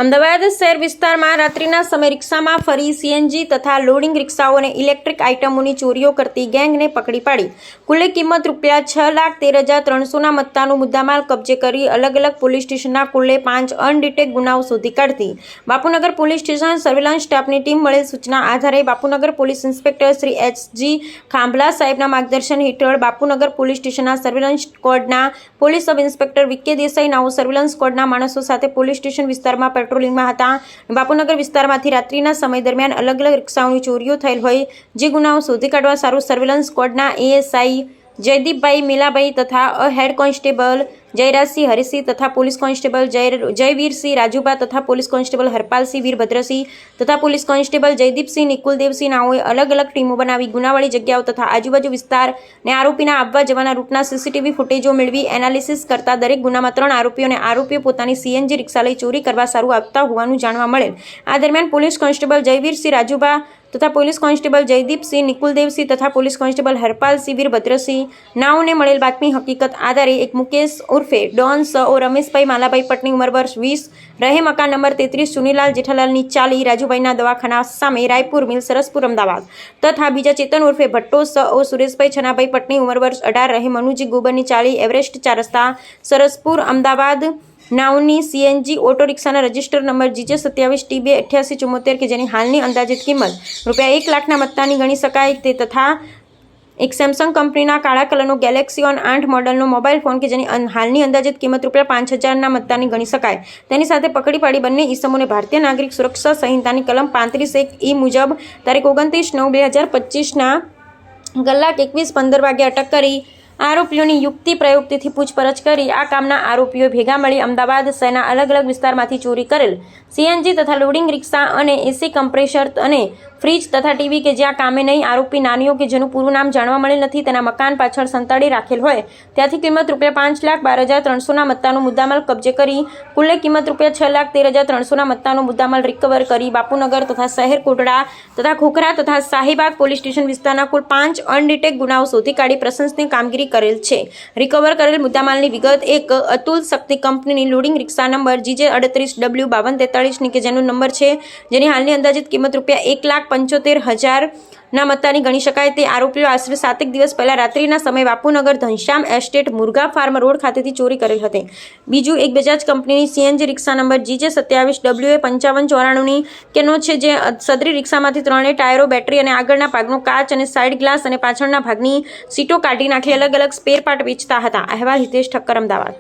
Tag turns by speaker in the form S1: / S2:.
S1: અમદાવાદ શહેર વિસ્તારમાં રાત્રિના સમય રિક્ષામાં ફરી સીએનજી તથા લોડિંગ રિક્ષાઓ અને ઇલેક્ટ્રિક આઇટમોની ચોરીઓ કરતી ગેંગને પકડી પાડી કુલ કિંમત ₹6,13,300ના મત્તાનો મુદ્દામાલ કબજે કરી અલગ અલગ પોલીસ સ્ટેશનના કુલ્લે 5 અનડિટેક ગુનાઓ શોધી કાઢતી બાપુનગર પોલીસ સ્ટેશન સર્વેલન્સ સ્ટાફની ટીમ મળેલ સૂચના આધારે બાપુનગર પોલીસ ઇન્સ્પેક્ટર શ્રી એચ.જી. ખાંભલા સાહેબના માર્ગદર્શન હેઠળ બાપુનગર પોલીસ સ્ટેશનના સર્વેલન્સ સ્ક્વોડના પોલીસ સબ ઇન્સ્પેક્ટર વી.કે. દેસાઈ નાઓ સર્વેલન્સ સ્ક્વોડના માણસો સાથે પોલીસ સ્ટેશન વિસ્તારમાં પેટ્રોલિંગમાં હતા. બાપુનગર વિસ્તારમાંથી રાત્રિના સમય દરમિયાન અલગ અલગ રિક્ષાઓની ચોરીઓ થયેલ હોય જે ગુનાઓ શોધી કાઢવા સારું સર્વેલન્સ સ્ક્વોડના એએસઆઈ જયદીપભાઈ મીલાભાઈ તથા હેડ કોન્સ્ટેબલ જયરાજસિંહ હરિસિંહ તથા પોલીસ કોન્સ્ટેબલ જયવીરસિંહ રાજુભા તથા પોલીસ કોન્સ્ટેબલ હરપાલસિંહ વીરભદ્રસિંહ તથા પોલીસ કોન્સ્ટેબલ જયદીપસિંહ નિકુલદેવસિંહ નાઓએ અલગ અલગ ટીમો બનાવી ગુનાવાળી જગ્યાઓ તથા આજુબાજુ વિસ્તાર અને આરોપીના આવવા જવાના રૂટના સીસીટીવી ફૂટેજો મેળવી એનાલિસિસ કરતા દરેક ગુનામાં 3 આરોપીઓ અને આરોપીઓ પોતાની સીએનજી રિક્ષા લઈ ચોરી કરવા સારું આવતા હોવાનું જાણવા મળેલ. આ દરમિયાન પોલીસ કોન્સ્ટેબલ જયવીરસિંહ રાજુભા તથા પોલીસ કોન્સ્ટેબલ જયદીપસિંહ નિકુલદેવસિંહ તથા પોલીસ કોન્સ્ટેબલ હરપાલસિંહ વીરભદ્રસિંહ નાઓને મળેલ બાતમી હકીકત આધારે એક મુકેશ ઉર્ફે ડોન સ.ઓ. રમેશભાઈ માલાભાઈ પટની ઉંમર વર્ષ 20 રહે મકાન નંબર 33 સુનીલાલ જેઠાલાલની ચાલી રાજુભાઈના દવાખાના સામે રાયપુર મિલ સરસપુર અમદાવાદ તથા બીજા ચેતન ઉર્ફે ભટ્ટો સ.ઓ. સુરેશભાઈ છનાભાઈ પટની ઉંમર વર્ષ 18 રહે મનુજી ગોબરની ચાલી એવરેસ્ટ 4 રસ્તા સરસપુર અમદાવાદ નાવની સીએનજી ઓટો રિક્ષાના રજિસ્ટર નંબર GJ27TB8874 કે જેની હાલની અંદાજિત કિંમત ₹1 લાખના મત્તાની ગણી શકાય તે તથા એક સેમસંગ કંપનીના કાળા કલરનો ગેલેક્સી ઓન 8 મોડલનો મોબાઈલ ફોન કે જેની હાલની અંદાજિત કિંમત ₹5,000ના મત્તાની ગણી શકાય તેની સાથે પકડી પાડી બંને ઈસમોને ભારતીય નાગરિક સુરક્ષા સંહિતાની કલમ 35(1) મુજબ તારીખ 29/9/2025ના કલાક 21:15 વાગ્યે અટક કરી આરોપીઓની યુક્તિ પ્રયુક્તિથી પૂછપરછ કરી આ કામના આરોપીઓ ભેગા મળી અમદાવાદ શહેરના અલગ અલગ વિસ્તારમાંથી ચોરી કરેલ સીએનજી તથા લોડિંગ રિક્ષા અને એસી કમ્પ્રેસર અને ફ્રીજ તથા ટીવી કે જ્યાં કામે નહીં આરોપી નાનીઓ કે જેનું પૂરું નામ જાણવા મળેલ નથી તેના મકાન પાછળ સંતાડી રાખેલ હોય ત્યાંથી કિંમત ₹5,12,300ના મત્તાનો મુદ્દામાલ કબજે કરી કુલ્લે કિંમત ₹6,13,300ના મત્તાનો મુદ્દામાલ રિકવર કરી બાપુનગર તથા શહેર કોટડા તથા ખોખરા તથા શાહીબાગ પોલીસ સ્ટેશન વિસ્તારના કુલ 5 અનડિટેક ગુનાઓ શોધી કાઢી પ્રશંસનીય કામગીરી કરેલ છે. રિકવર કરેલ મુદ્દામાલની વિગત એક અતુલ શક્તિ કંપનીની લોડિંગ રિક્ષા નંબર GJ38W5243 કે જેનો નંબર છે જેની હાલની અંદાજિત કિંમત ₹1,75,000ના મત્તાની ગણી શકાય તે આરોપીઓ આશરે 7 દિવસ પહેલા રાત્રિના સમયે Bapunagar Ghanshyam estate Murgha farm road ખાતેથી ચોરી કરેલ હતી. બીજું એક બજાજ કંપનીની સીએનજી રિક્ષા નંબર GJ27WA5594ની કેનો છે જે સદરી રિક્ષામાંથી 3 ટાયરો બેટરી અને આગળના ભાગનો કાચ અને સાઇડ ગ્લાસ અને પાછળના ભાગની સીટો કાઢી નાખી અલગ અલગ સ્પેર પાર્ટ વેચતા હતા. અહેવાલ હિતેશ ઠક્કર અમદાવાદ.